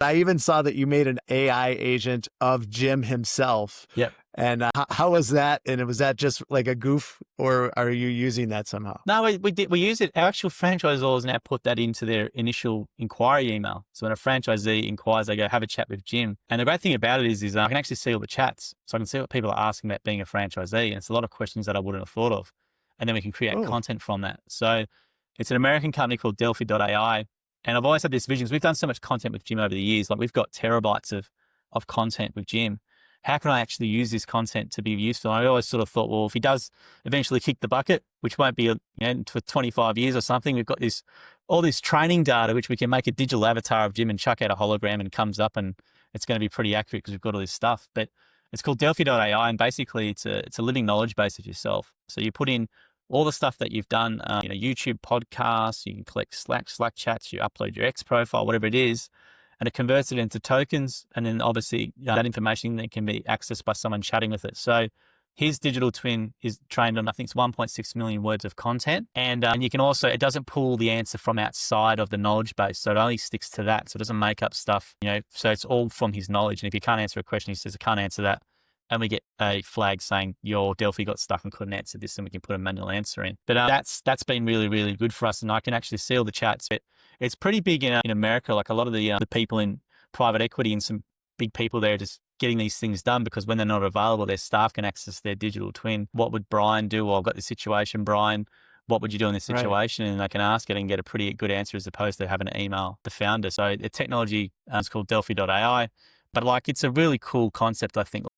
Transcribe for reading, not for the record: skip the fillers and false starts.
I even saw that you made an AI agent of Jim himself. Yep. And how was that? And was that just like a goof, or are you using that somehow? No, we use it. Our actual franchisors now put that into their initial inquiry email. So when a franchisee inquires, they go, have a chat with Jim. And the great thing about it is I can actually see all the chats. So I can see what people are asking about being a franchisee. And it's a lot of questions that I wouldn't have thought of. And then we can create content from that. So it's an American company called Delphi.ai. And I've always had this vision, because we've done so much content with Jim over the years. Like, we've got terabytes of content with Jim. How can I actually use this content to be useful? And I always sort of thought, well, if he does eventually kick the bucket, which won't be for 25 years or something, we've got all this training data, which we can make a digital avatar of Jim and chuck out a hologram, and it comes up, and it's going to be pretty accurate because we've got all this stuff. But it's called Delphi.ai, and basically it's a living knowledge base of yourself. So you put in all the stuff that you've done, YouTube podcasts, you can collect Slack chats, you upload your X profile, whatever it is, and it converts it into tokens. And then obviously that information then can be accessed by someone chatting with it. So his digital twin is trained on, I think it's 1.6 million words of content. And you can also, it doesn't pull the answer from outside of the knowledge base. So it only sticks to that. So it doesn't make up stuff, so it's all from his knowledge. And if you can't answer a question, he says, I can't answer that. And we get a flag saying your Delphi got stuck and couldn't answer this, and we can put a manual answer in. But that's been really, really good for us. And I can actually see all the chats. It's pretty big in America. Like, a lot of the people in private equity and some big people there are just getting these things done, because when they're not available, their staff can access their digital twin. What would Brian do? Well, I've got this situation, Brian. What would you do in this situation? Right. And they can ask it and get a pretty good answer, as opposed to having to email the founder. So the technology is called Delphi.ai. But it's a really cool concept, I think.